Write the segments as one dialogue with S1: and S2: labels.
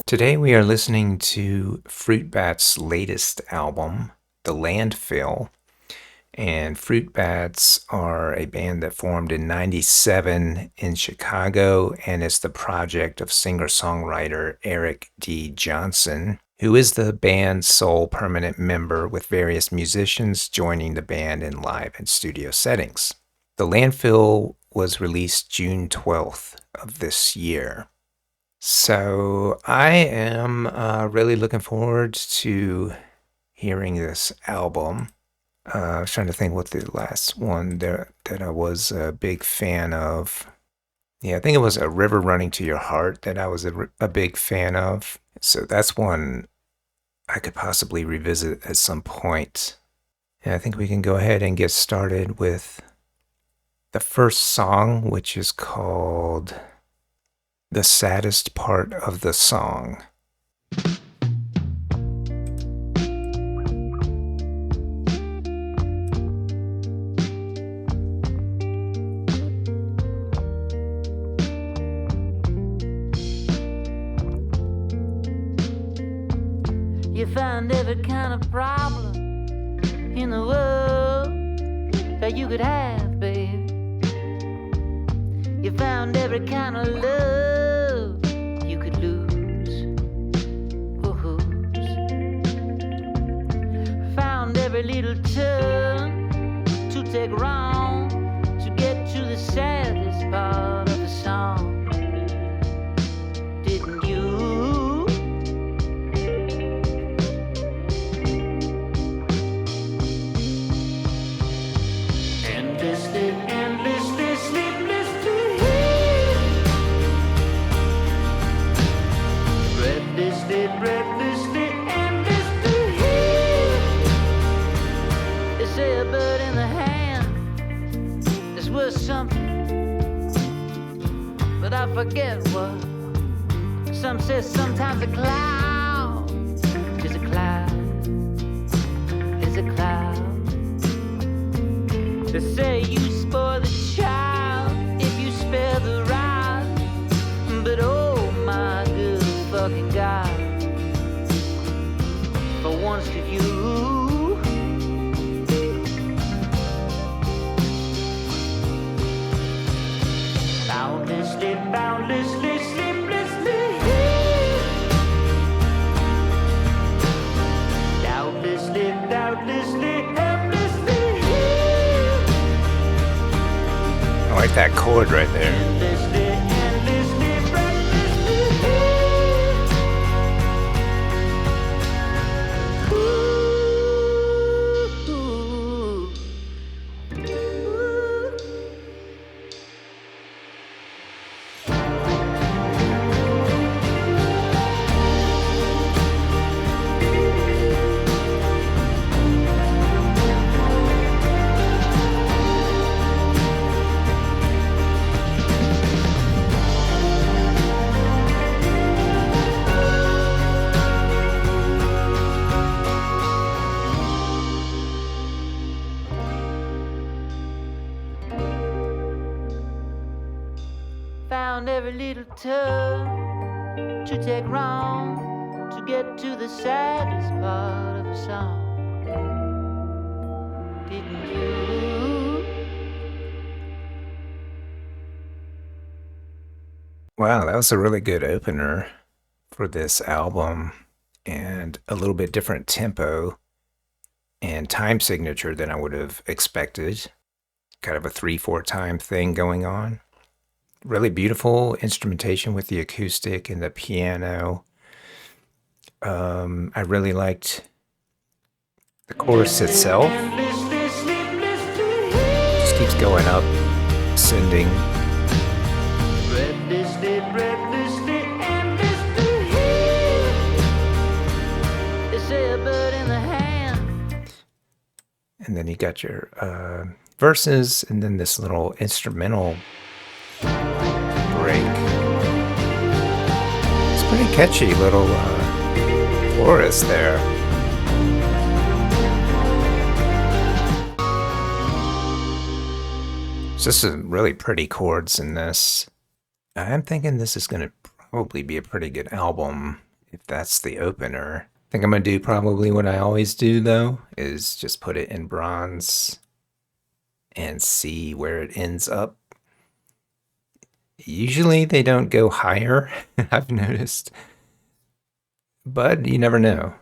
S1: Today we are listening to Fruit Bat's latest album, The Landfill. And Fruit Bats are a band that formed in '97 in Chicago and is the project of singer-songwriter Eric D. Johnson, who is the band's sole permanent member, with various musicians joining the band in live and studio settings. The Landfill was released June 12th of this year. So I am really looking forward to hearing this album. I was trying to think what the last one there that I was a big fan of. Yeah, I think it was A River Running to Your Heart that I was a big fan of. So that's one I could possibly revisit at some point. And I think we can go ahead and get started with the first song, which is called The Saddest Part of the Song.
S2: You find every kind of problem in the world that you could have, baby. You found every kind of love you could lose or whose. Found every little turn to take wrong to get to the saddest part of the song. Didn't you? Endlessly, endlessly, sleeplessly, breathlessly, breathlessly, endlessly. They say a bird in the hand is worth something, but I forget what. Some say sometimes a cloud is a cloud, is a cloud. They say you spoil the child if you spare the rod, but oh my good fucking God, for once did you boundlessly, boundlessly, sleeplessly, doubtlessly, doubtlessly, helplessly.
S1: I like that chord right there.
S2: Endlessly, endlessly, breathlessly. Ooh, ooh. Found every little turn to take wrong to get to the saddest part of a song. Didn't you?
S1: Wow, that was a really good opener for this album, and a little bit different tempo and time signature than I would have expected. Kind of a 3/4 time thing going on. Really beautiful instrumentation with the acoustic and the piano. I really liked the chorus itself.
S2: Endlessly, sleeplessly,
S1: Just keeps going up, ascending.
S2: breathlessly, breathlessly, endlessly. They say a bird in the hand.
S1: And then you got your verses, and then this little instrumental break. It's pretty catchy little chorus there. It's just some really pretty chords in this. I'm thinking this is going to probably be a pretty good album if that's the opener. I think I'm going to do probably what I always do, though, is just put it in bronze and see where it ends up. Usually they don't go higher, I've noticed, but you never know.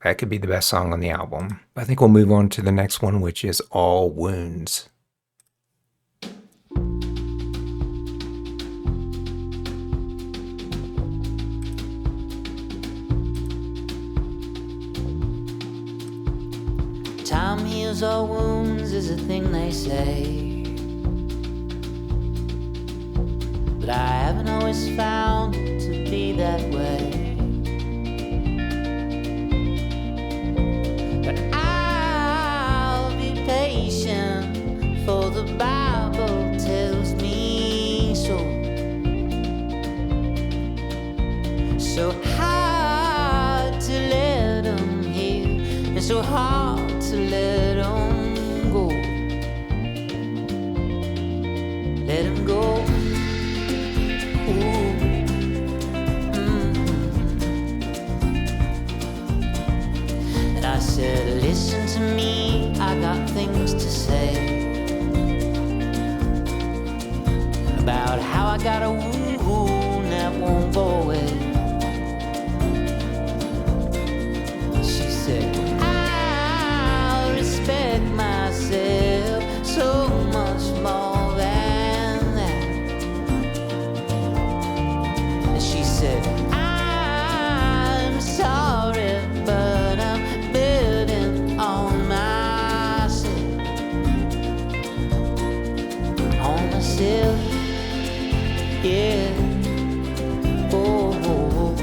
S1: That could be the best song on the album. I think we'll move on to the next one, which is All Wounds.
S2: Time heals all wounds is a thing they say, but I haven't always found it to be that way. But I'll be patient, for the Bible tells me so. So hard to let them hear, and so hard to let them go. Let them go. Ooh. And I said, listen to me, I got things to say about how I got a wound that won't go away. She said, I respect myself so much more than that. And she said, I'm sorry, but I'm building on myself. On myself, yeah. Oh, oh, oh.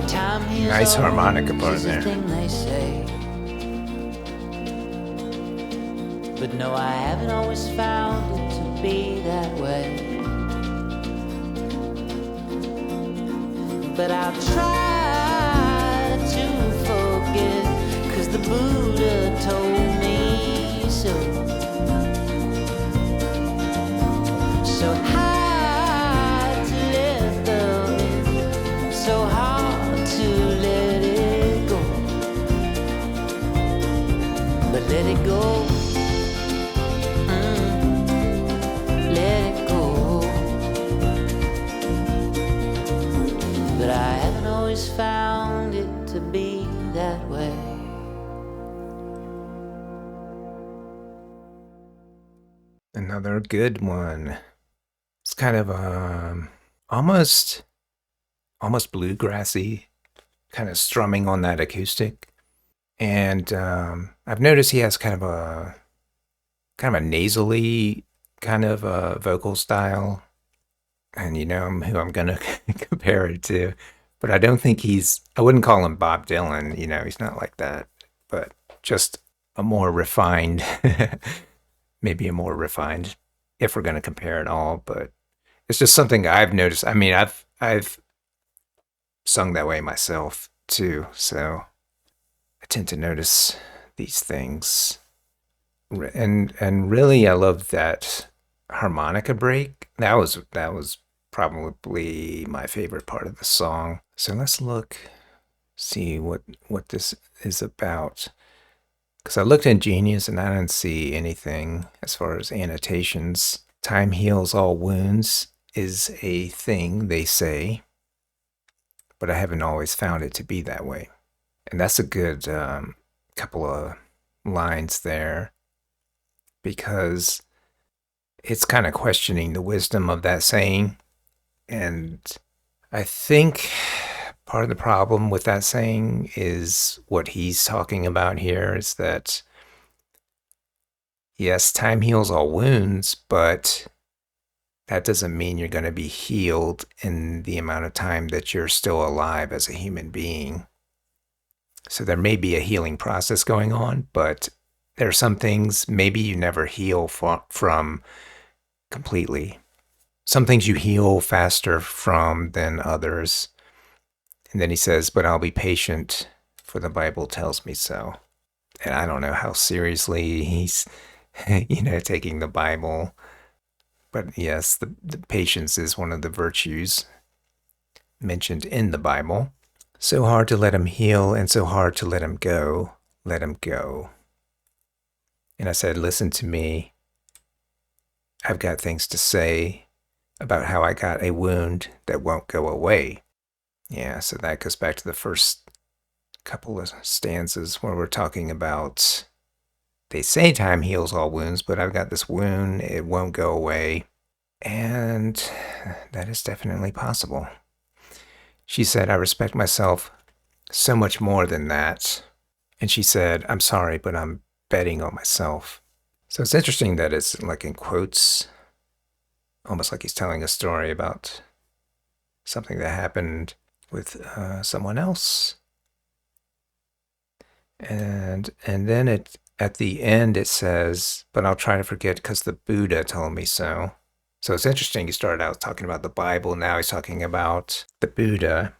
S2: Time heals
S1: Nice
S2: all
S1: harmonica
S2: wounds
S1: part
S2: is
S1: there.
S2: a thing they say. But no, I haven't always found it to be that way. But I'll try to forget, 'cause the Buddha told me so. So hard to let go in, so hard to let it go. But let it go. Let it go. But I haven't always found it to be that way.
S1: Another good one. It's kind of almost bluegrassy, kind of strumming on that acoustic. And I've noticed he has kind of a nasally kind of vocal style, and you know who I'm gonna compare it to. But I don't think I wouldn't call him Bob Dylan. You know, he's not like that. But just a more refined, maybe a more refined, if we're gonna compare it all. But it's just something I've noticed. I mean, I've sung that way myself too, so I tend to notice these things. And really, I love that harmonica break. That was probably my favorite part of the song. So let's see what this is about. Because I looked in Genius and I didn't see anything as far as annotations. Time heals all wounds is a thing, they say, but I haven't always found it to be that way. And that's a good couple of lines there, because it's kind of questioning the wisdom of that saying. And I think Part of the problem with that saying is what he's talking about here is that, yes, time heals all wounds, but that doesn't mean you're going to be healed in the amount of time that you're still alive as a human being. So there may be a healing process going on, but there are some things maybe you never heal from completely. Some things you heal faster from than others. And then he says, but I'll be patient, for the Bible tells me so. And I don't know how seriously he's, taking the Bible. But yes, the patience is one of the virtues mentioned in the Bible. So hard to let him heal and so hard to let him go. Let him go. And I said, listen to me. I've got things to say about how I got a wound that won't go away. Yeah, so that goes back to the first couple of stanzas where we're talking about, they say time heals all wounds, but I've got this wound, it won't go away. And that is definitely possible. She said, I respect myself so much more than that. And she said, I'm sorry, but I'm betting on myself. So it's interesting that it's like in quotes, almost like he's telling a story about something that happened with someone else. And then at the end it says, but I'll try to forget because the Buddha told me so. So it's interesting. He started out talking about the Bible. Now he's talking about the Buddha.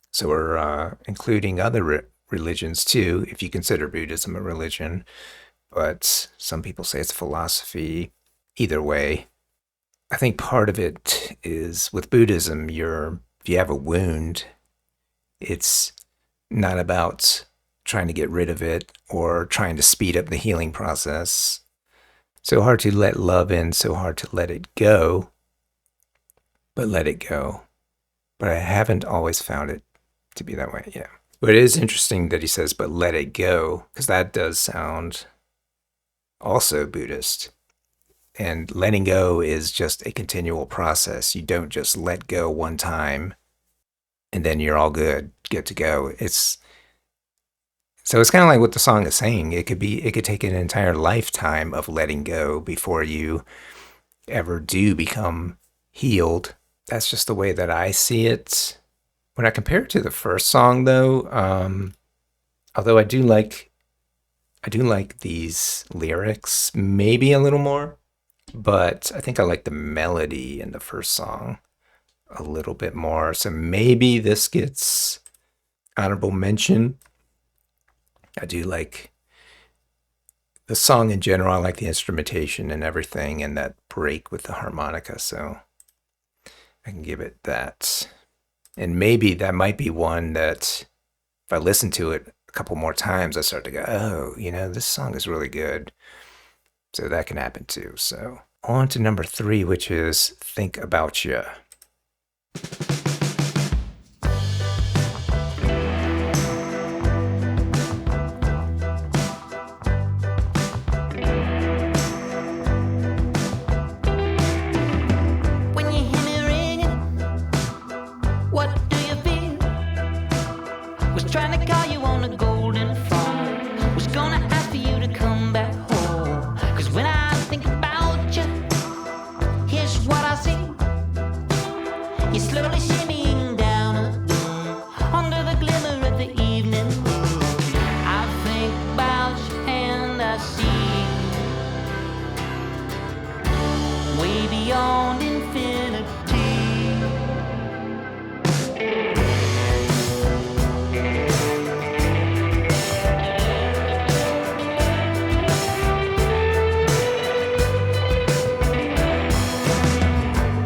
S1: So we're including other religions too, if you consider Buddhism a religion. But some people say it's a philosophy. Either way, I think part of it is with Buddhism, if you have a wound, it's not about trying to get rid of it or trying to speed up the healing process. So hard to let love in, so hard to let it go, but let it go. But I haven't always found it to be that way, yeah. But it is interesting that he says, but let it go, because that does sound also Buddhist. And letting go is just a continual process. You don't just let go one time and then you're all good to go. So it's kind of like what the song is saying. It could take an entire lifetime of letting go before you ever do become healed. That's just the way that I see it. When I compare it to the first song, though, although I do like these lyrics maybe a little more, but I think I like the melody in the first song a little bit more. So maybe this gets honorable mention. I do like the song in general. I like the instrumentation and everything and that break with the harmonica. So I can give it that. And maybe that might be one that if I listen to it a couple more times, I start to go, oh, this song is really good. So that can happen too. So on to number 3, which is Think About Ya.
S2: When you hear me ringing, what do you feel? Was trying to call you on the golden phone. Was gonna ask for you to come back home. 'Cause when I think about you, here's what I see. You're slowly shimmying down under the glimmer of the evening moon. I think about you and I see way beyond infinity.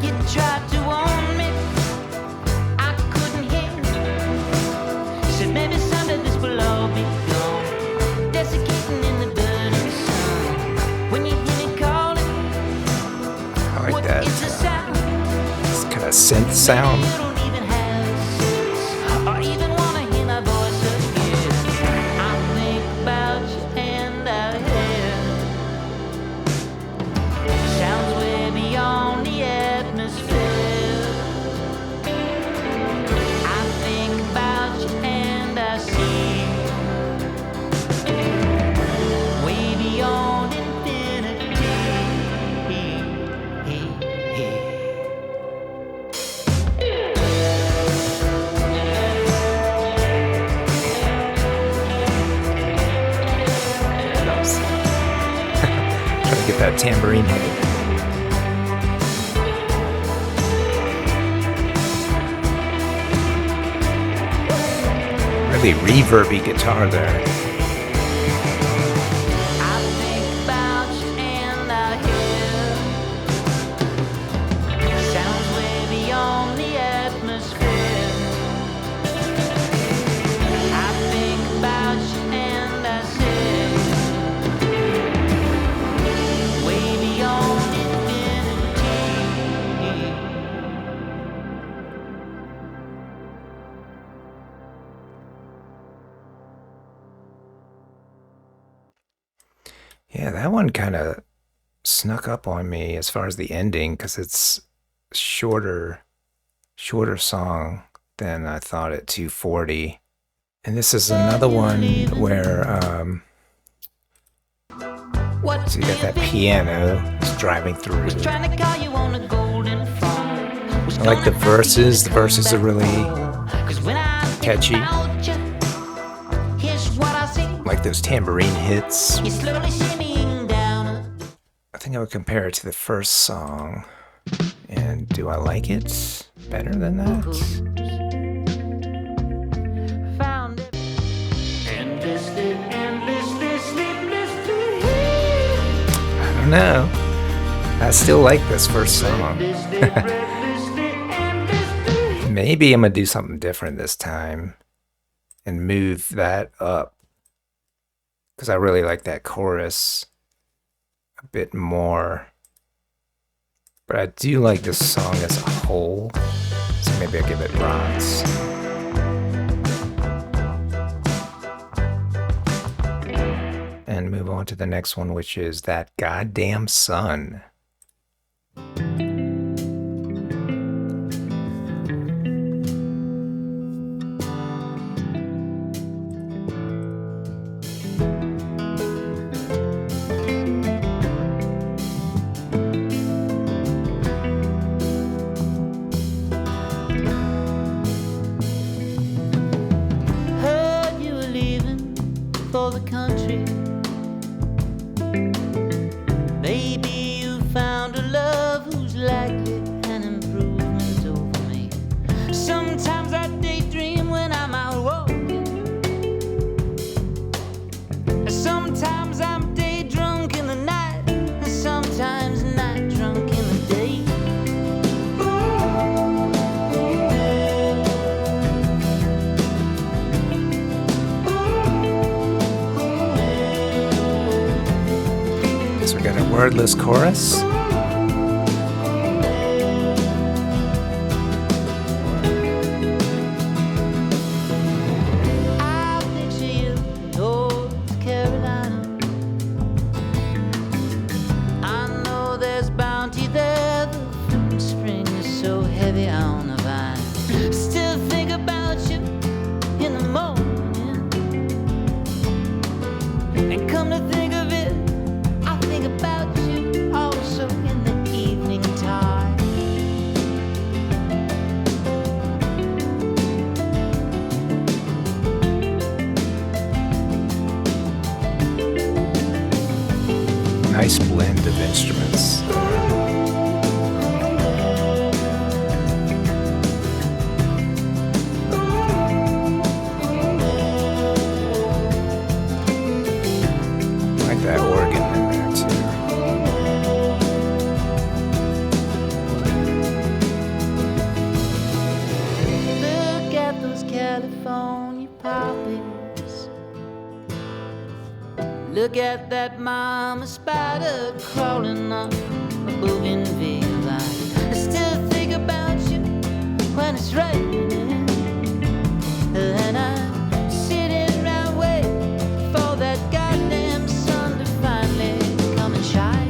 S2: You tried to warn me, I couldn't hear. Said maybe someday this will all be gone, desiccating in the burning sun. When you hear me calling,
S1: I like
S2: what
S1: that.
S2: is the sound?
S1: It's kind of synth sound.
S2: You don't even have sense, or even wanna hear my voice again. I think about you and I hear sounds way beyond the atmosphere.
S1: that tambourine hit. Really reverby guitar there. Yeah, that one kind of snuck up on me as far as the ending because it's shorter song than I thought at 2:40. And this is another one where so you got that piano it's driving through. I like the verses. The verses are really catchy. Like those tambourine hits. I think I would compare it to the first song. And do I like it better than that? I don't know. I still like this first song. Maybe I'm gonna do something different this time and move that up. Because I really like that chorus a bit more. But I do like this song as a whole. So maybe I'll give it bronze. And move on to the next one, which is That Goddamn Sun. Wordless chorus. Nice blend of instruments. I like that organ in there too.
S2: Look at those California poppies. Look at that mama spider crawling up a bougainville. I still think about you when it's raining, and I'm sitting around waiting for that goddamn sun to finally come and shine.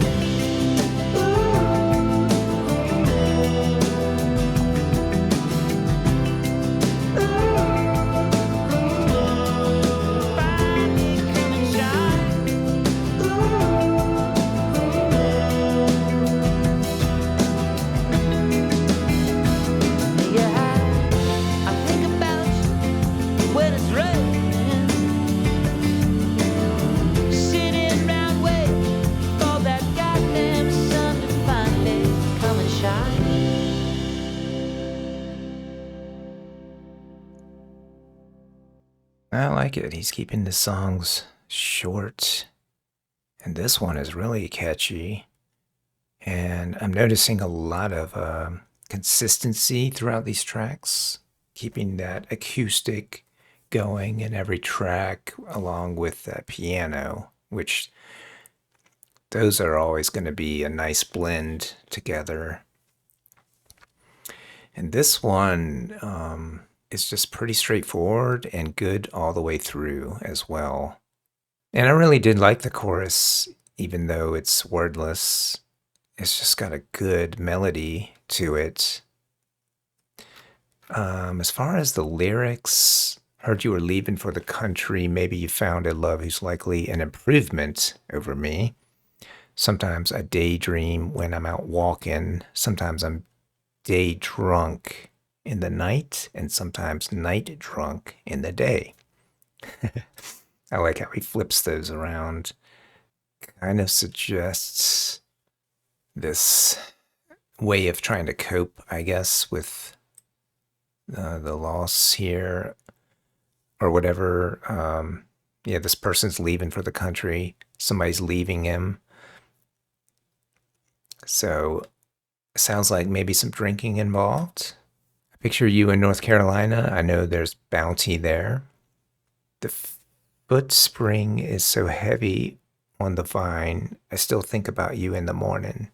S1: like it. He's keeping the songs short, and this one is really catchy. And I'm noticing a lot of consistency throughout these tracks, keeping that acoustic going in every track along with that piano, which those are always going to be a nice blend together. And this one is just pretty straightforward and good all the way through as well. And I really did like the chorus, even though it's wordless. It's just got a good melody to it. As far as the lyrics, heard you were leaving for the country. Maybe you found a love who's likely an improvement over me. Sometimes I daydream when I'm out walking. Sometimes I'm day drunk in the night, and sometimes night drunk in the day. I like how he flips those around. Kind of suggests this way of trying to cope, I guess, with the loss here or whatever. Yeah, this person's leaving for the country. Somebody's leaving him. So it sounds like maybe some drinking involved. I picture you in North Carolina. I know there's bounty there. The foot spring is so heavy on the vine. I still think about you in the morning.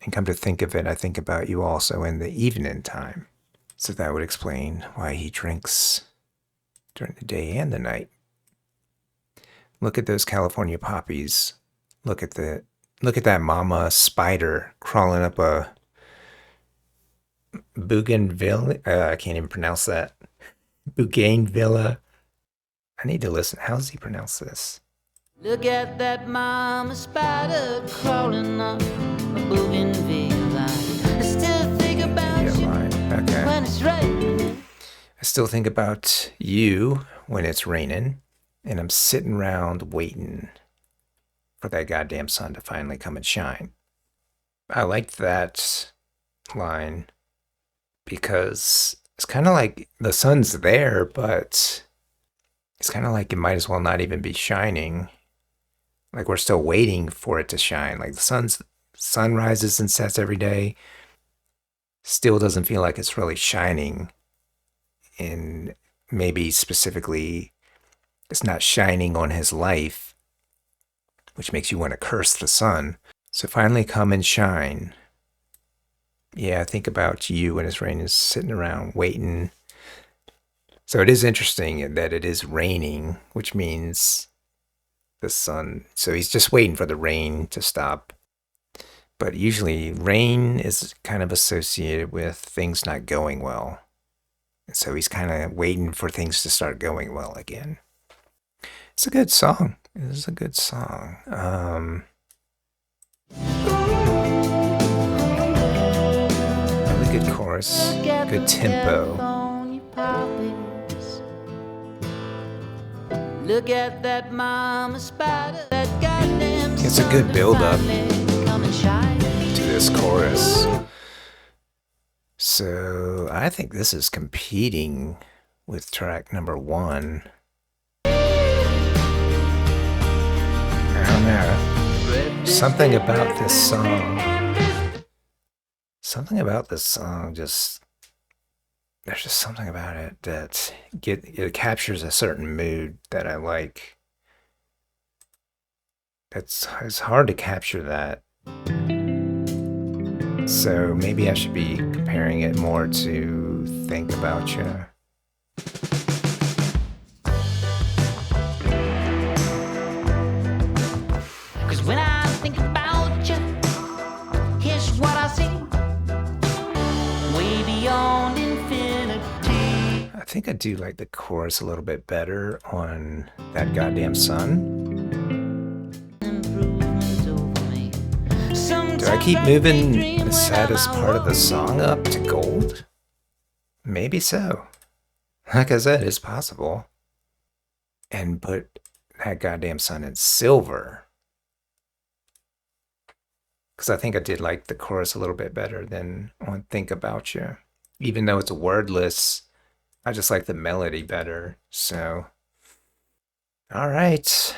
S1: And come to think of it, I think about you also in the evening time. So that would explain why he drinks during the day and the night. Look at those California poppies. Look at that mama spider crawling up a bougainvillea. I can't even pronounce that. Bougainvillea. I need to listen. How does he pronounce this?
S2: Look at that mama spider crawling up a bougainvillea. I still think about you
S1: Okay.
S2: when it's raining.
S1: I still think about you when it's raining, and I'm sitting around waiting for that goddamn sun to finally come and shine. I liked that line because it's kind of like the sun's there, but it's kind of like it might as well not even be shining. Like we're still waiting for it to shine. Like the sun rises and sets every day. Still doesn't feel like it's really shining. And maybe specifically, it's not shining on his life, which makes you want to curse the sun. So finally come and shine. Yeah, think about you when it's raining, sitting around waiting. So it is interesting that it is raining, which means the sun. So he's just waiting for the rain to stop. But usually rain is kind of associated with things not going well. And so he's kind of waiting for things to start going well again. It's a good song. It is a good song. Really good chorus, good tempo.
S2: Look at that mama spider, that goddamn.
S1: It's a good build-up to this chorus. So I think this is competing with track number 1. I don't know. Something about this song just, there's just something about it that it captures a certain mood that I like. It's hard to capture that. So maybe I should be comparing it more to Think About You.
S2: Cause when I think about you, here's what I see. Way beyond infinity.
S1: I think I do like the chorus a little bit better on That Goddamn Sun. Do I keep moving the saddest part of the song up to gold? Maybe so. Like I said, it's possible. And put That Goddamn Sun in silver. Because I think I did like the chorus a little bit better than on Think About You. Even though it's wordless, I just like the melody better. So All right.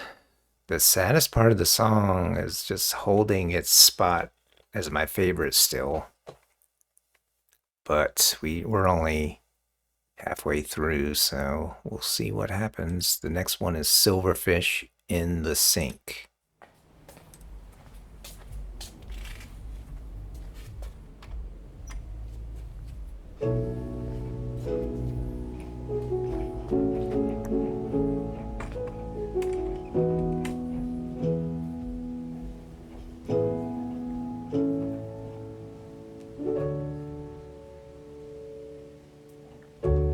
S1: The saddest part of the song is just holding its spot as my favorite still. But we're only halfway through, so we'll see what happens. The next one is Silverfish in the Sink.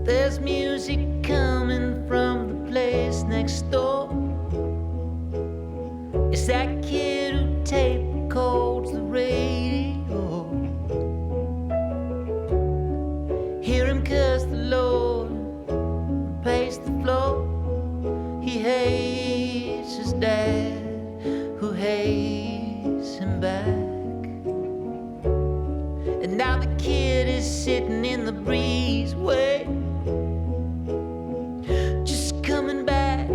S2: There's music coming from the place next door. It's that kid who tape records the radio. Hear him curse the Lord, pace the floor. He hates his dad, who hates him back. And now the kid is sitting in the breezeway, just coming back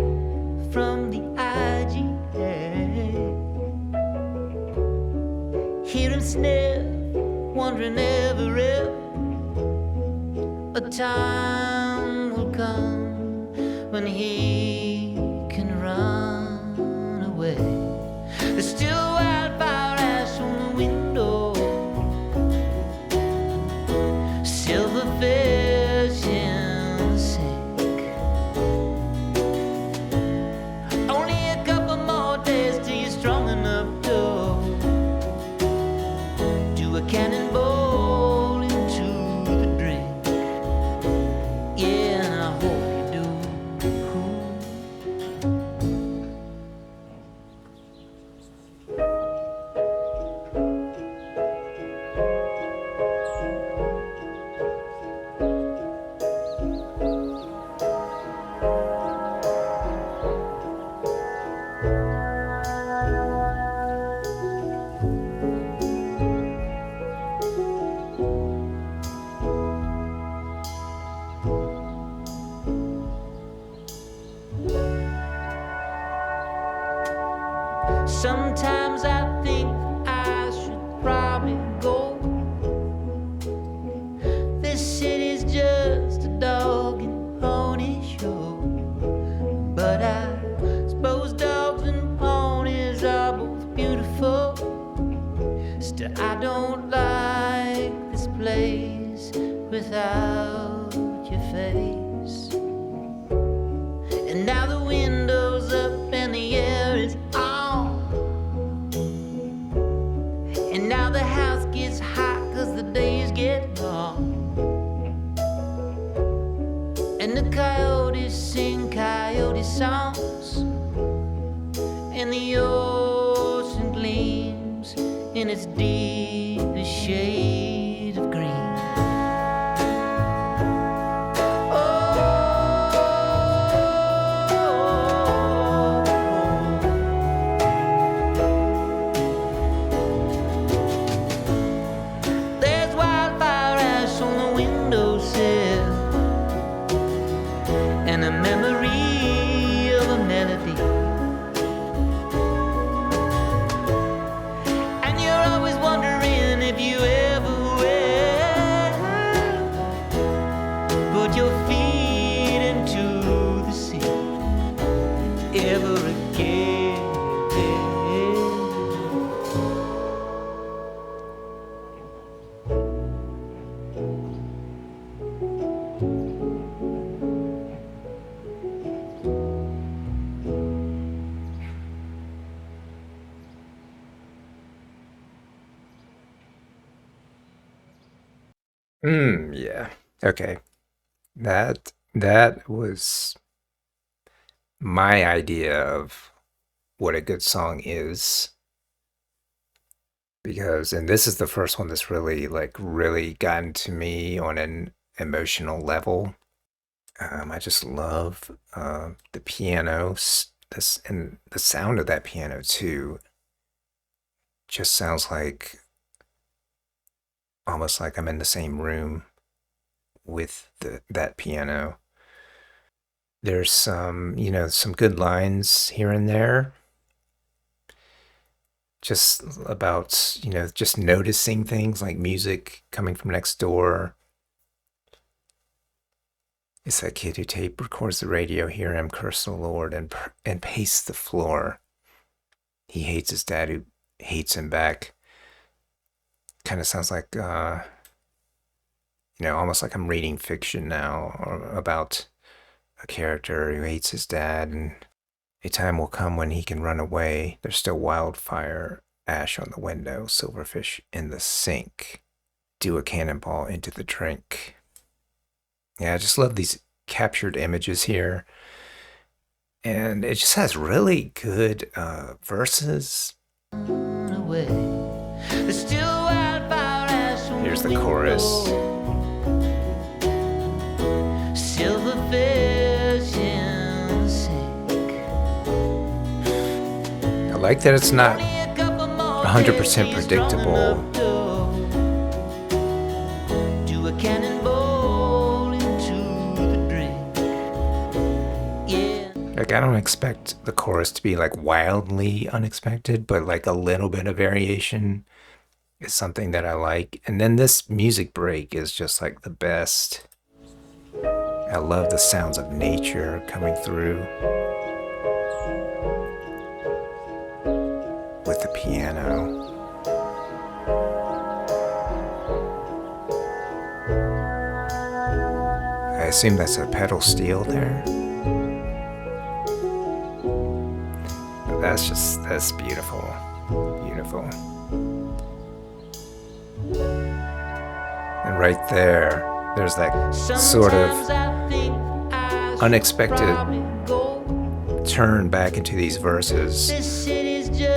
S2: from the IGA. Hear him sniff, wondering ever if a time will come when he can run away. There's still wildfire ash on the window, silverfish in the sink. Only a couple more days till you're strong enough to do a cannonball into the drink. Yeah, and I hope you do. Sometimes I think I should probably go. This city's just a dog and pony show. But I suppose dogs and ponies are both beautiful. Still, I don't like this place without your face. And now the window's up and the air is on. And now the house gets hot 'cause the days get long. And the coyotes sing coyote songs. And the ocean gleams in its deepest shade of green. There's wildfire ash on the windowsill, and a memory of a melody. And you're always wondering if you ever will put your feet into the sea ever again.
S1: Yeah. Okay. That was my idea of what a good song is, because and this is the first one that's really gotten to me on an emotional level. I just love the piano, this and the sound of that piano too. Just sounds like almost like I'm in the same room with that piano. There's some good lines here and there, just about, just noticing things like music coming from next door. It's that kid who tape records the radio, hear him curse the Lord and pace the floor. He hates his dad who hates him back. Kind of sounds like, almost like I'm reading fiction now, or about a character who hates his dad, and a time will come when he can run away. There's still wildfire, ash on the window, silverfish in the sink. Do a cannonball into the drink. Yeah, I just love these captured images here. And it just has really good verses. Here's the chorus. Silverfish in the sink. I like that it's not 100% predictable. Do a cannonball into the drink. Yeah. Like, I don't expect the chorus to be like wildly unexpected, but like a little bit of variation is something that I like. And then this music break is just like the best. I love the sounds of nature coming through with the piano. I assume that's a pedal steel there. But that's beautiful. Beautiful. And right there's that sort of unexpected turn back into these verses.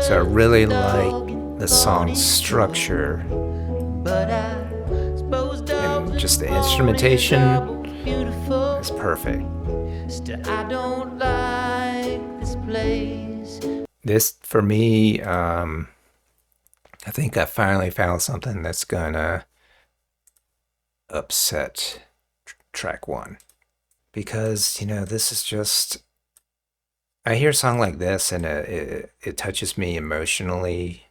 S1: So I really like the song's structure. And just the instrumentation is perfect. I don't like this place. This, for me, I think I finally found something that's gonna upset track one. Because, this is just... I hear a song like this and it touches me emotionally.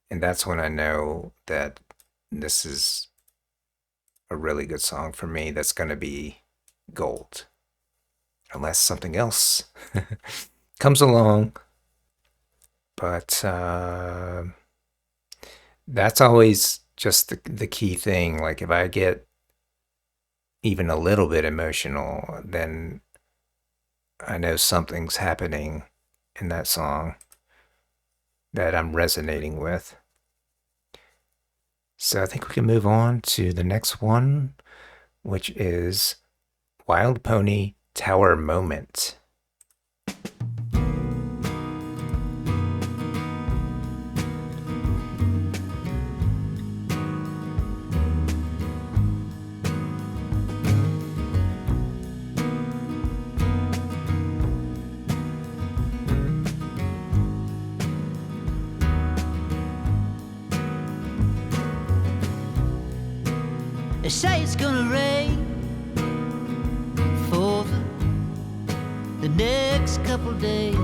S1: And that's when I know that this is a really good song for me that's going to be gold. Unless something else comes along. But that's always just the key thing. Like, if I get even a little bit emotional, then I know something's happening in that song that I'm resonating with. So I think we can move on to the next one, which is Wild Pony Tower Moment.
S2: They say it's gonna rain for the next couple days.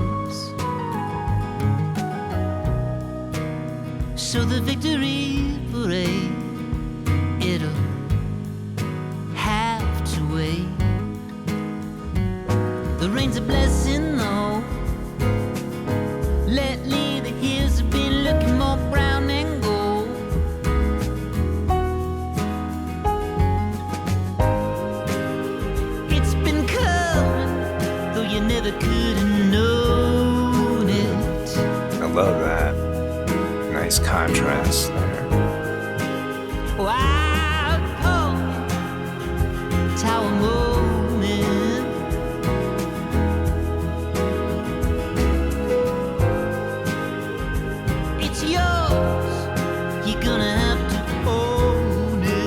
S2: So the victory parade, it'll have to wait. The rain's a blessing though. Lately the hills have been looking more brown and gold. Never could have known it.
S1: I love that. Nice contrast there.
S2: Wild Pony Tower Moment. It's yours. You're gonna have to own it.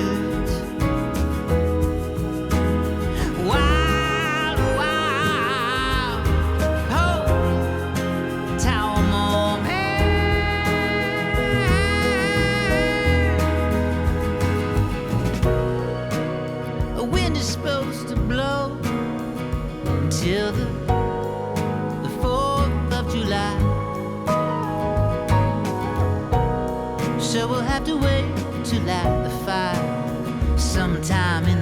S2: So we'll have to wait to light the fire sometime in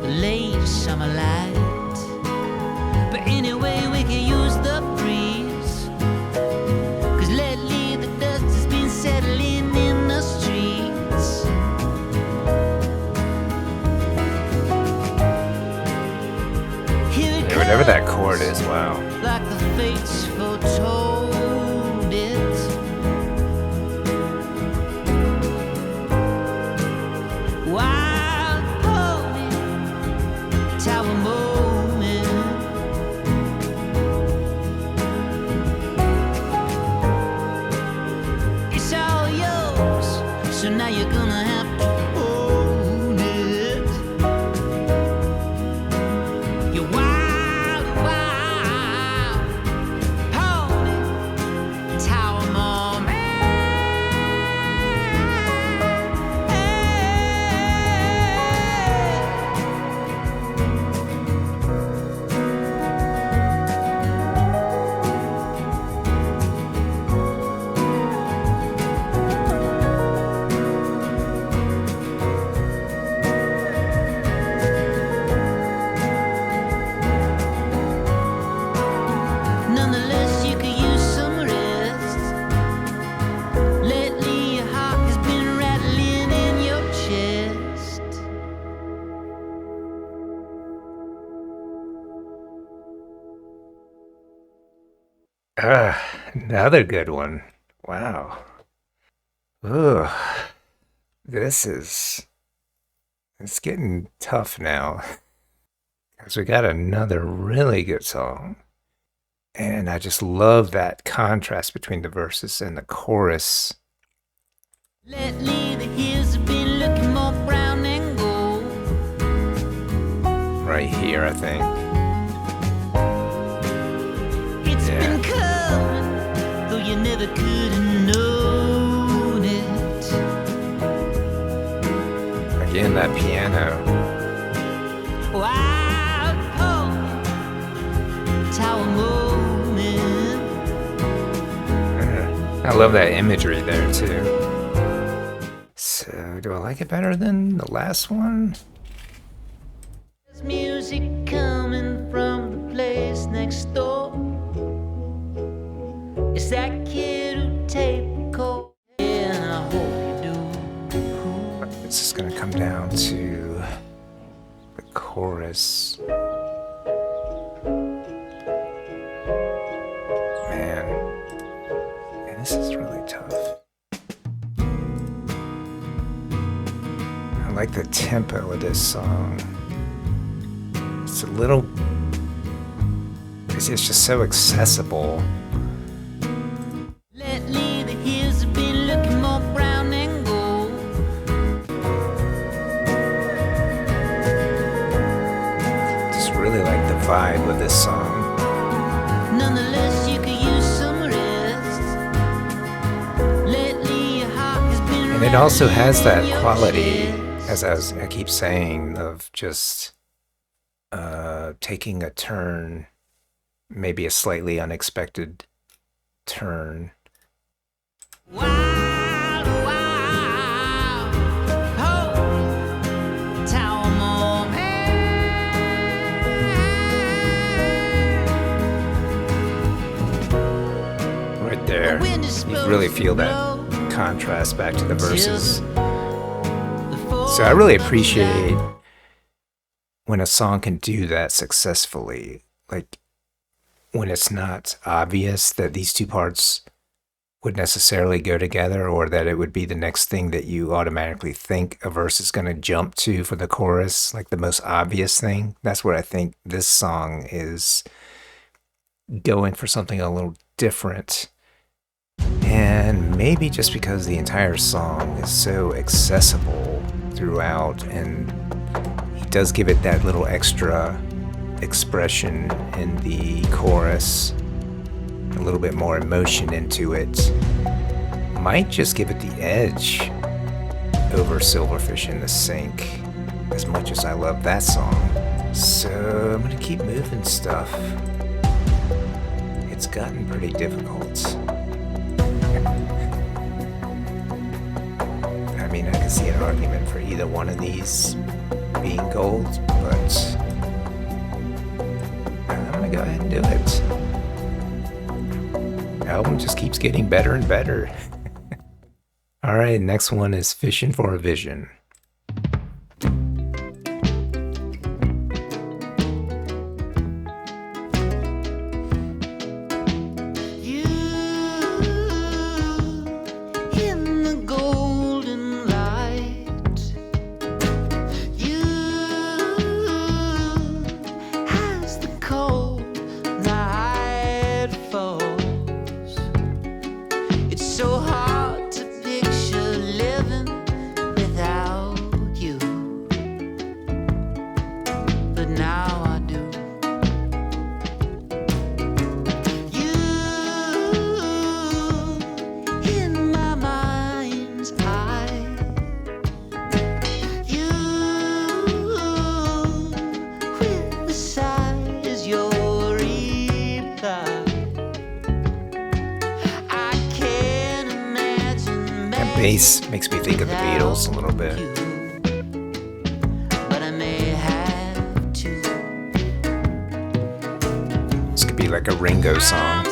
S2: the late summer light. But anyway, we can use the breeze, 'cause lately the dust has been settling in the streets. Here it
S1: Whatever that
S2: comes,
S1: chord is, wow.
S2: like the fates foretold it. Wild pony, tower moment. It's all yours, so now you're gonna have to own it. You're wild, wild pony, tower moment. Nonetheless, you could use some rest. Lately, your heart has been rattling in your chest.
S1: Another good one. Wow. Ugh. It's getting tough now. Because we got another really good song. And I just love that contrast between the verses and the chorus.
S2: Lately, the hills have been looking more brown and gold.
S1: Right here, I think.
S2: It's
S1: Yeah.
S2: been coming, though you never could have known it.
S1: Again, that piano.
S2: Wild pony, tower moment.
S1: I love that imagery there, too. So, do I like it better than the last one?
S2: There's music coming from the place next door. It's that kid who tape recorded, and I hope you do.
S1: It's just gonna come down to the chorus. Man, this is really tough. I like the tempo of this song. It's a little, it's just so accessible.
S2: Lately, the hills have been looking more brown and gold.
S1: Just really like the vibe of this song.
S2: Nonetheless, you could use some rest. Lately, your heart has been
S1: And it also has that
S2: rattling in your
S1: quality,
S2: chest.
S1: as I keep saying, of just taking a turn, maybe a slightly unexpected turn.
S2: Wild, wild, pony, tower moment.
S1: Right there.
S2: The wind is
S1: You really
S2: supposed
S1: feel
S2: to
S1: that
S2: blow
S1: contrast back to the verses.
S2: before
S1: So I really
S2: the
S1: appreciate
S2: night.
S1: when a song can do that successfully. Like when it's not obvious that these two parts would necessarily go together, or that it would be the next thing that you automatically think a verse is going to jump to for the chorus, like the most obvious thing. That's where I think this song is going for something a little different. And maybe just because the entire song is so accessible throughout, and he does give it that little extra expression in the chorus, a little bit more emotion into it, might just give it the edge over Silverfish in the Sink, as much as I love that song. So I'm gonna keep moving stuff. It's gotten pretty difficult. mean, I can see an argument for either one of these being gold, but I'm gonna go ahead and do it. The album just keeps getting better and better. Alright, next one is Fishing for a Vision. Bass makes me think of the Beatles a little bit. This could be like a Ringo song.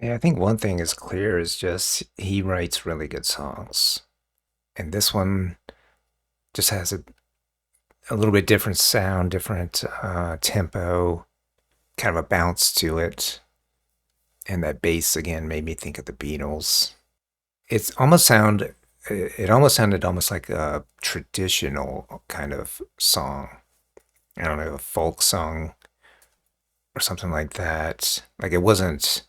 S1: Yeah, I think one thing is clear is just he writes really good songs. And this one just has a little bit different sound, different tempo, kind of a bounce to it. And that bass again made me think of the Beatles. It almost sounded almost like a traditional kind of song. I don't know, a folk song or something like that. Like it wasn't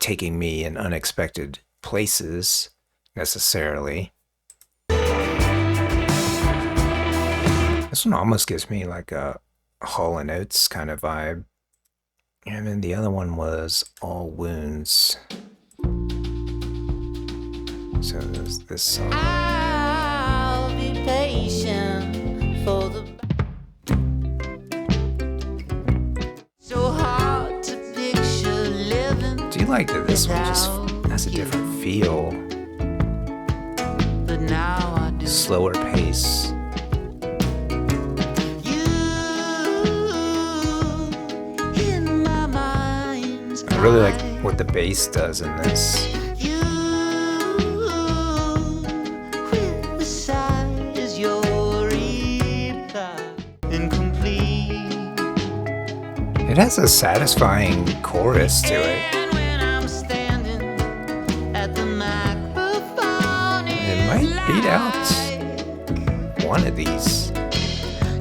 S1: taking me in unexpected places necessarily. This one almost gives me like a Hall & Oates kind of vibe. And then the other one was All Wounds. So there's this song.
S2: I'll be patient for the so hard to picture living.
S1: Do you like that this one just has a different feel?
S2: But now I do.
S1: Slower pace. really like what the bass does in this.
S2: You with the side is your reply incomplete.
S1: It has a satisfying chorus to it.
S2: And when I'm standing at the microphone,
S1: It might beat out one of these.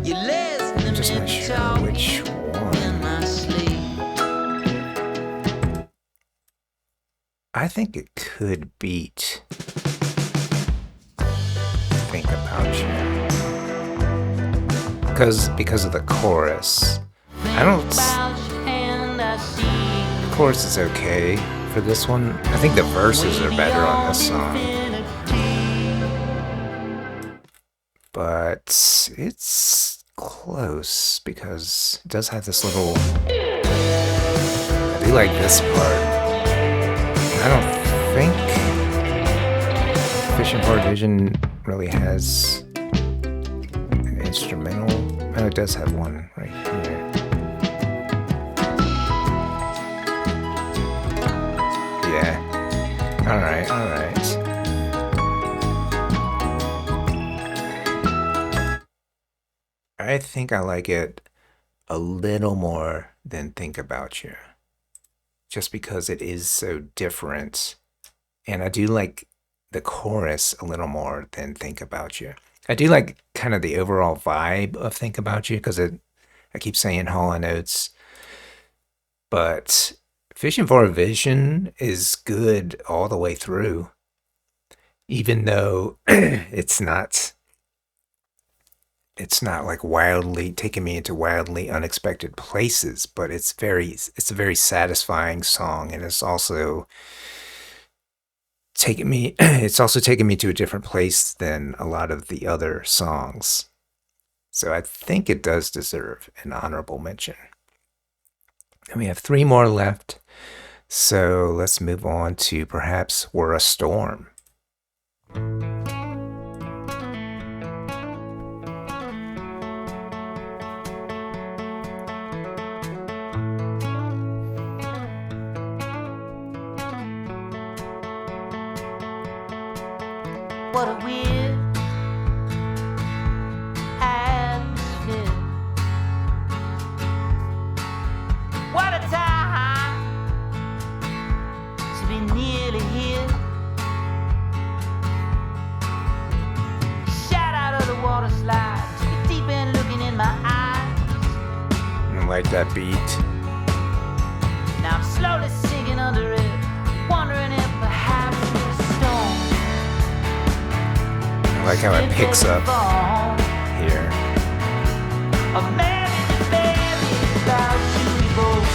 S2: you listen to
S1: I'm just
S2: me
S1: not sure
S2: talk
S1: which
S2: in
S1: one.
S2: my sleep.
S1: I think it could beat Think About You. Because of the chorus. I don't.
S2: About your hand, I see
S1: The chorus is okay for this one. I think the verses are better on this song. But it's close because it does have this little. I do like this part. I don't think Fishing for a Vision really has an instrumental. Oh, it does have one right here. Yeah. Alright, alright. I think I like it a little more than Think About You. Just because it is so different. And I do like the chorus a little more than Think About You. I do like kind of the overall vibe of Think About You because I keep saying Hall & Oates. But Fishing for a Vision is good all the way through. Even though it's not like wildly taking me into wildly unexpected places, but it's a very satisfying song, and it's also taking me to a different place than a lot of the other songs. So I think it does deserve an honorable mention. And we have 3 more left. So let's move on to perhaps We're a Storm.
S2: What a weird atmosphere. What a time to be nearly here. Shout out of the water slide, took a deep end looking in my eyes.
S1: I like that beat.
S2: Now I'm slowly sinking under it, wondering if perhaps it's a storm.
S1: I like how it picks up here.
S2: A man in the bed is about to be born.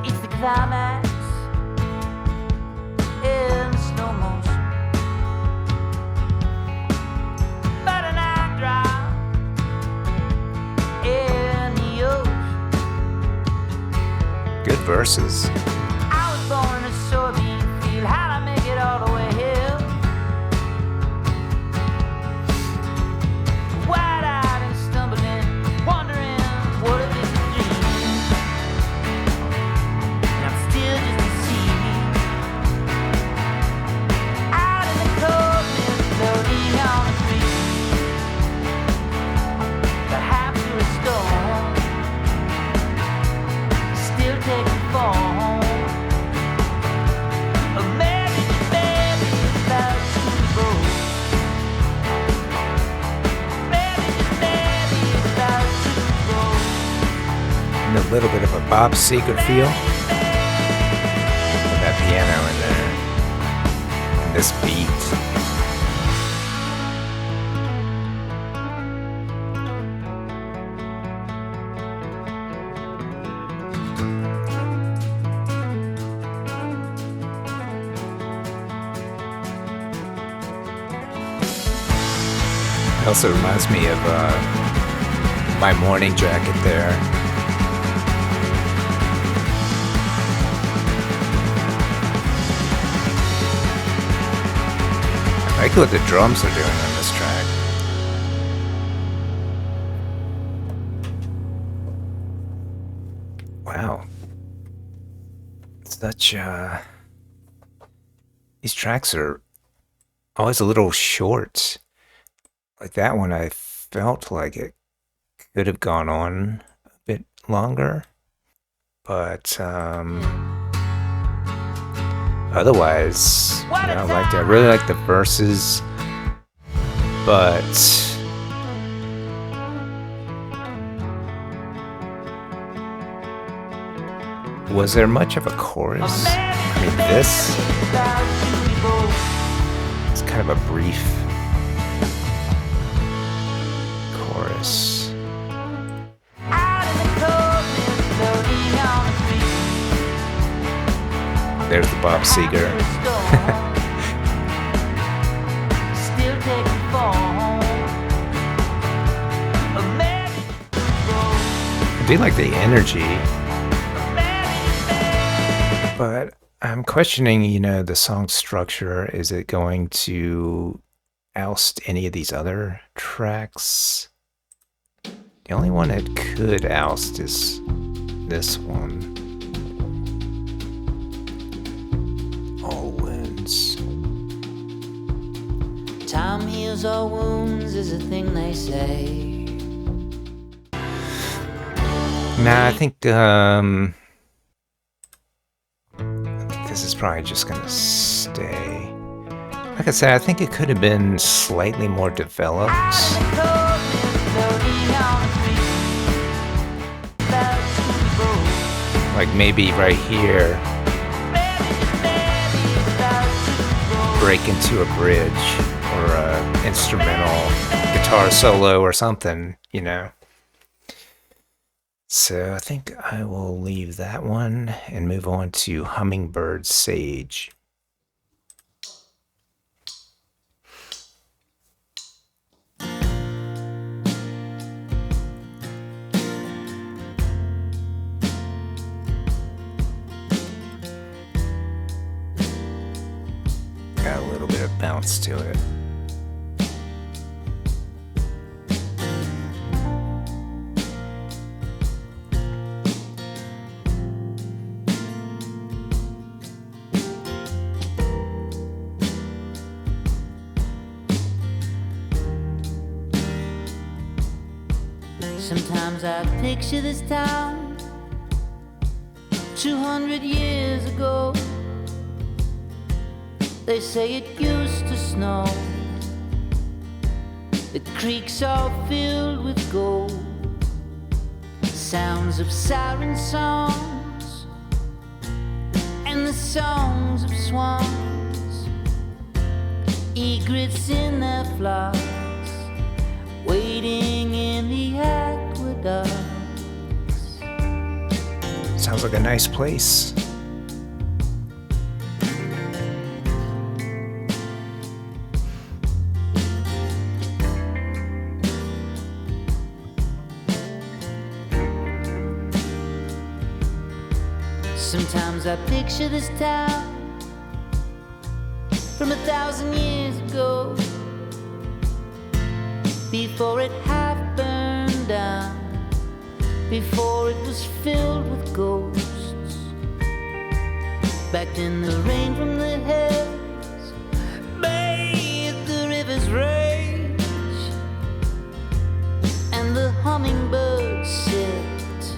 S2: It's the climax in slow motion. But an eye drop in the ocean.
S1: Good verses.
S2: I was born in a soybean field. How'd I make it all the way here? Wide-eyed and stumbling, wondering what if it's a dream. And I'm still just a seed out in the coldness, floating on a breeze. Perhaps you're a storm, still taking form. A marriage baby about to go. Marriage baby about to go.
S1: And a little bit of a Bob Seger feel with that piano in there. And this beat. It also reminds me of My Morning Jacket there. like what the drums are doing on this track. Wow. Such, these tracks are always a little short. Like that one, I felt like it could have gone on a bit longer. But, otherwise, I really like the verses, but was there much of a chorus? I mean, this is kind of a brief chorus. There's the Bob Seger. I do like the energy, but I'm questioning, the song structure. Is it going to oust any of these other tracks? The only one it could oust is this one. All wounds.
S2: Time heals all wounds is a thing they say.
S1: Nah, I think this is probably just gonna stay. Like I said, I think it could have been slightly more developed. Like maybe right here, break into a bridge or a instrumental guitar solo or something, So I think I will leave that one and move on to Hummingbird Sage. Got a little bit of bounce to it.
S2: Sometimes I picture this town 200 years ago. They say it used to snow. The creeks are filled with gold. Sounds of siren songs and the songs of swans. Egrets in their flocks, waiting in the aqueducts.
S1: Sounds like a nice place.
S2: Sometimes I picture this town from 1,000 years ago, before it half burned down, before it was filled with ghosts. Backed in the rain from the hills, bathed the river's rage, and the hummingbirds sipped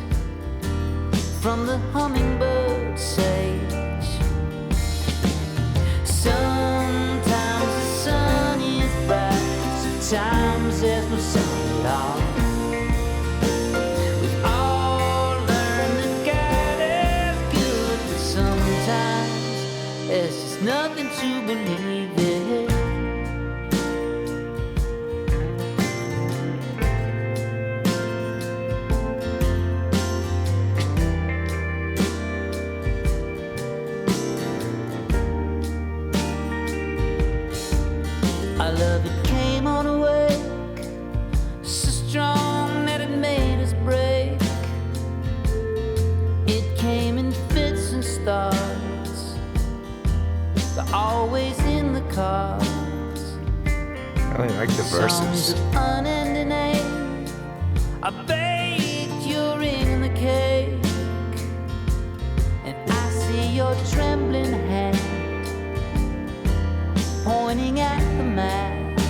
S2: from the hummingbird sage. Sometimes the sun is bright, sometimes there's no sun at all. We've all learned that God is good, but sometimes there's just nothing to believe in. Our love, it came on a wake, so strong that it made us break. It came in fits and starts, but always in the cards.
S1: I really like the
S2: Songs
S1: verses.
S2: of unending age. I baked your ring in the cake, and I see your trembling hand pointing at the map.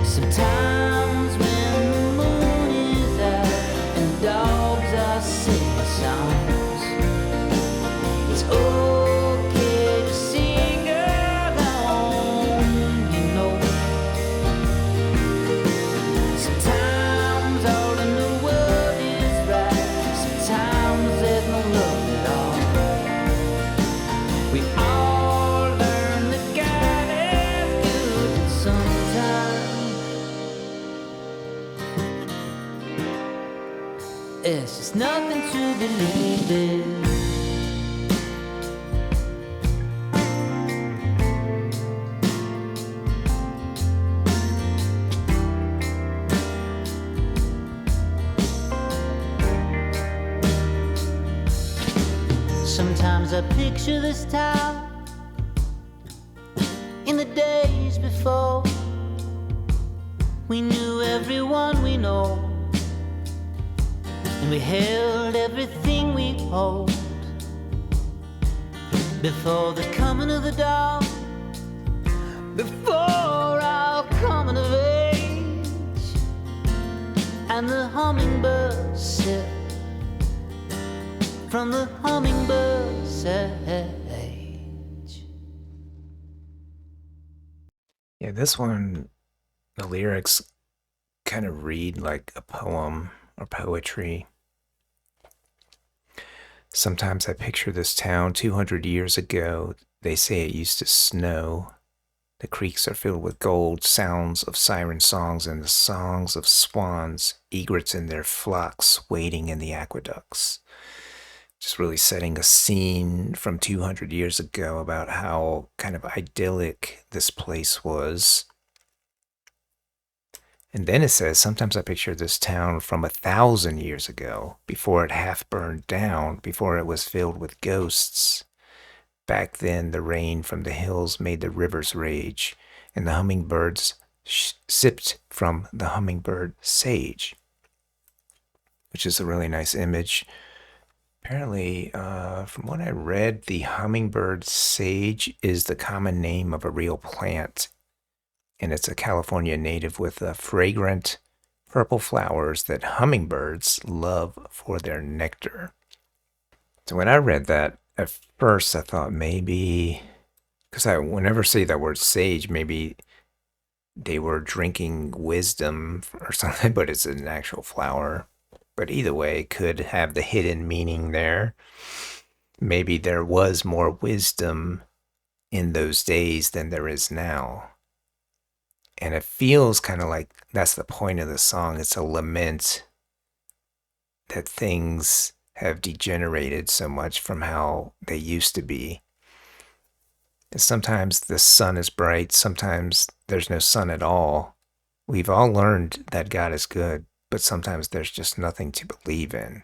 S2: Sometimes when the moon is out and dogs are singing songs, it's okay to sing along, you know. Sometimes all in the world is right, sometimes there's no love at all. We all learn that God is good, and sometimes it's just nothing to believe in. Sometimes I picture this town in the days before we knew everyone we know, and we held everything we hold. Before the coming of the dawn, before our coming of age, and the hummingbird sip from the hummingbird sage.
S1: Yeah, this one, the lyrics kind of read like a poem or poetry. Sometimes I picture this town 200 years ago. They say it used to snow. The creeks are filled with gold, sounds of siren songs and the songs of swans, egrets in their flocks waiting in the aqueducts. Just really setting a scene from 200 years ago about how kind of idyllic this place was. And then it says, sometimes I picture this town from 1,000 years ago, before it half burned down, before it was filled with ghosts. Back then, the rain from the hills made the rivers rage, and the hummingbirds sipped from the hummingbird sage, which is a really nice image. Apparently, from what I read, the hummingbird sage is the common name of a real plant, and it's a California native with fragrant purple flowers that hummingbirds love for their nectar. So when I read that, at first I thought maybe, because I whenever say that word sage, maybe they were drinking wisdom or something, but it's an actual flower. But either way, it could have the hidden meaning there. Maybe there was more wisdom in those days than there is now. And it feels kind of like that's the point of the song. It's a lament that things have degenerated so much from how they used to be. And sometimes the sun is bright, sometimes there's no sun at all. We've all learned that God is good, but sometimes there's just nothing to believe in.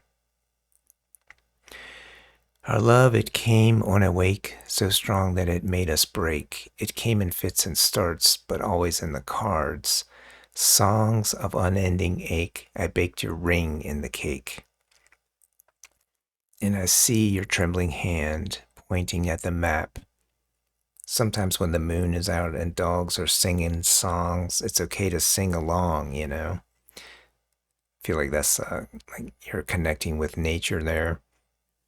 S1: Our love, it came on a wake, so strong that it made us break. It came in fits and starts, but always in the cards. Songs of unending ache, I baked your ring in the cake. And I see your trembling hand pointing at the map. Sometimes when the moon is out and dogs are singing songs, it's okay to sing along, you know? I feel like that's like you're connecting with nature there.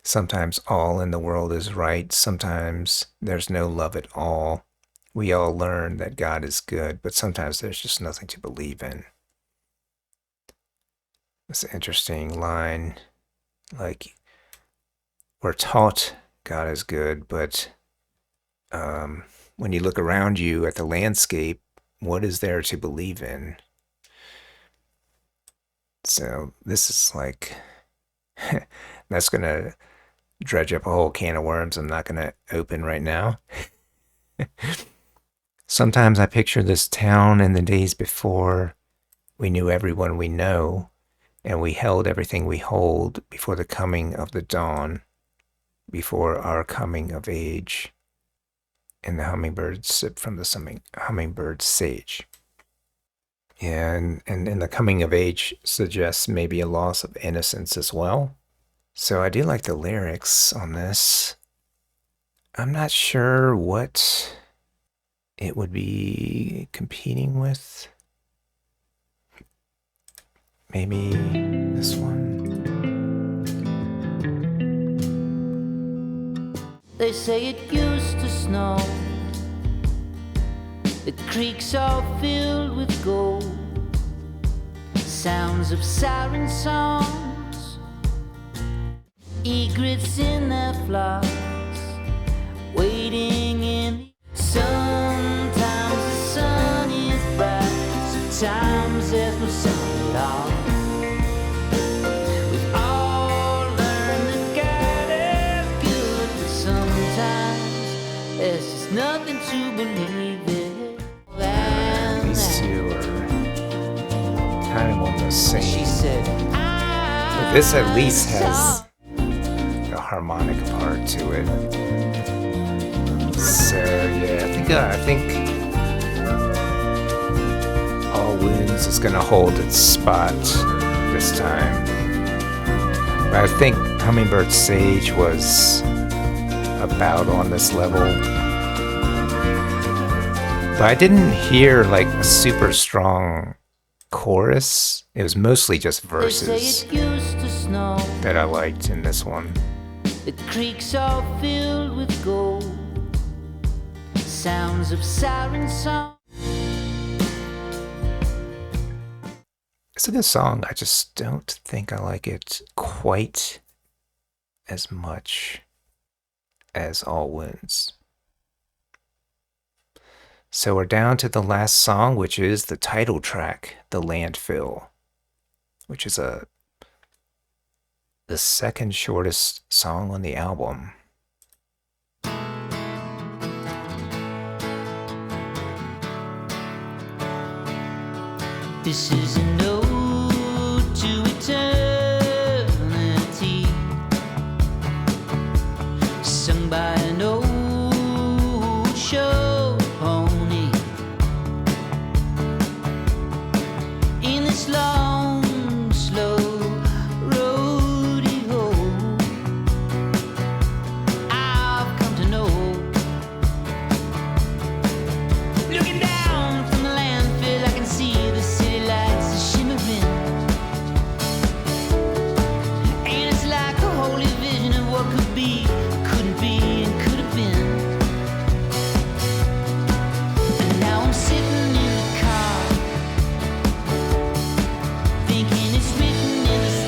S1: Sometimes all in the world is right. Sometimes there's no love at all. We all learn that God is good, but sometimes there's just nothing to believe in. It's an interesting line. Like, we're taught God is good, but when you look around you at the landscape, what is there to believe in? So this is like, that's going to dredge up a whole can of worms I'm not going to open right now. Sometimes I picture this town in the days before we knew everyone we know, and we held everything we hold before the coming of the dawn, before our coming of age. and the hummingbird sip from the hummingbird sage. Yeah, and the coming of age suggests maybe a loss of innocence as well. So I do like the lyrics on this. I'm not sure what it would be competing with. Maybe this one.
S2: They say it used to snow. The creeks are filled with gold. Sounds of siren songs. Egrets in their flocks, waiting in. Sometimes the sun is bright, sometimes there's no sun at all. We've all learned that God is good, but sometimes there's just nothing to believe in.
S1: These two are kind of on the same.
S2: She said,
S1: But this at least has a harmonic part to it. So yeah, I think All Wounds is gonna hold its spot this time. But I think Hummingbird Sage was about on this level. But I didn't hear like a super strong chorus. It was mostly just verses that I liked in this one.
S2: The creeks are filled with gold. Sounds of siren song.
S1: It's a good song. I just don't think I like it quite as much as All Wounds. So we're down to the last song, which is the title track, The Landfill, which is the second shortest song on the album.
S2: This is an ode to eternity, sung by an old show pony in this long, slow rodeo. I've come to know, looking down from the landfill, I can see the city lights are shimmering, and it's like a holy vision of what could be, couldn't be, and could have been. And now I'm sitting in the car, thinking it's written in the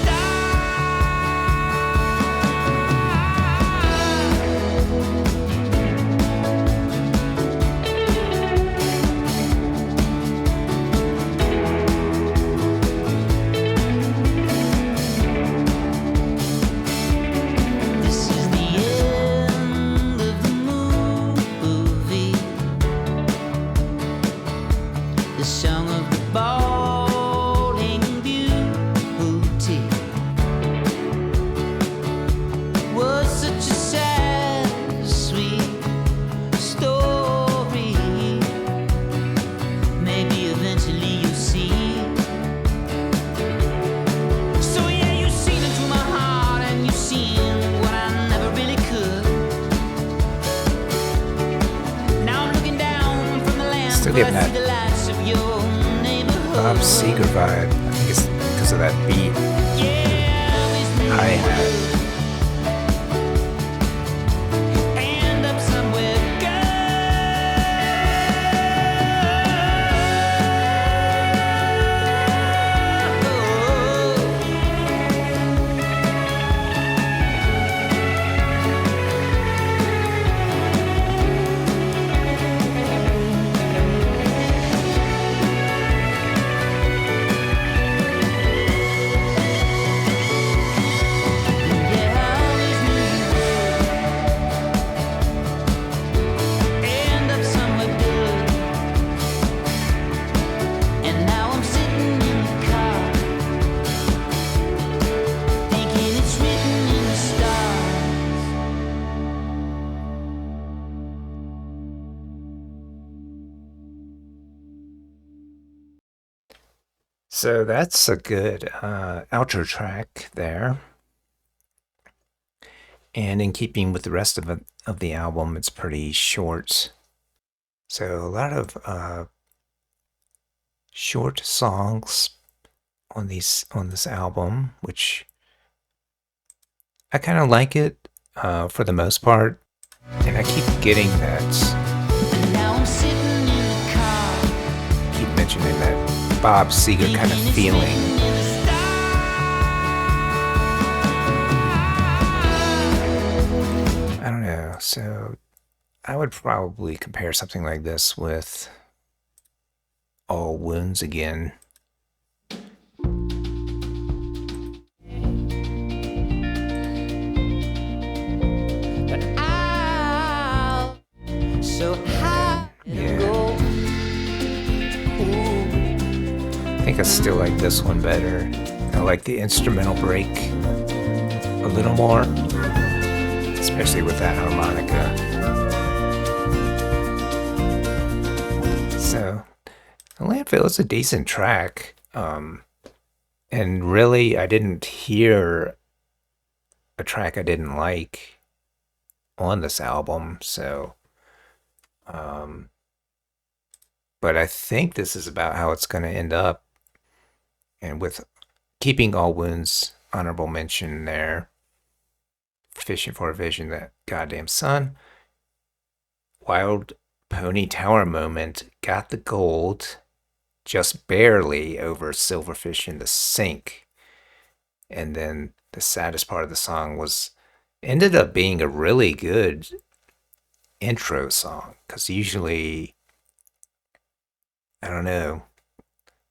S2: This is the end of the movie, the song of the balding beauty was such a sad, sweet story. Maybe eventually you'll see. So yeah, you've seen into my heart, and you've seen what I never really could. Now I'm looking down from the land,
S1: Still getting
S2: I see
S1: that
S2: the lights of your neighborhood.
S1: Bob Seger vibe. I think it's because of that beat.
S2: Yeah, this
S1: Hi-hat.
S2: end up somewhere
S1: So that's a good outro track there. And in keeping with the rest of the album, it's pretty short. So a lot of short songs on this album, which I kind of like it for the most part. And I keep getting that.
S2: Now I'm sitting in the car.
S1: Keep mentioning that Bob Seger kind of feeling. I don't know. So I would probably compare something like this with All Wounds again.
S2: But I'll so high
S1: Yeah.
S2: go.
S1: I think I still like this one better. I like the instrumental break a little more, especially with that harmonica. So, Landfill is a decent track. And really, I didn't hear a track I didn't like on this album. So, but I think this is about how it's going to end up. And with keeping All Wounds honorable mention there, Fishing for a Vision, that goddamn sun, Wild Pony Tower Moment got the gold just barely over Silverfish in the Sink. And then the saddest part of the song was ended up being a really good intro song, because usually, I don't know,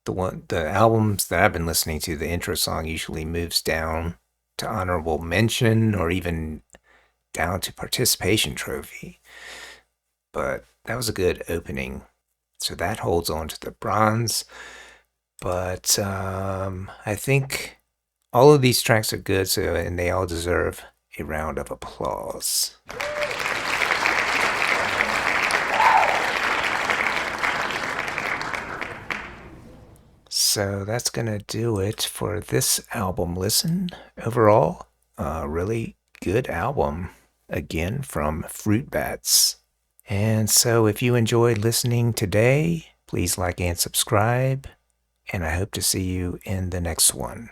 S1: the albums that I've been listening to, the intro song usually moves down to honorable mention or even down to participation trophy. But that was a good opening, so that holds on to the bronze. But I think all of these tracks are good, so and they all deserve a round of applause. So that's gonna do it for this album listen. Overall, a really good album, again from Fruit Bats. And so if you enjoyed listening today, please like and subscribe, and I hope to see you in the next one.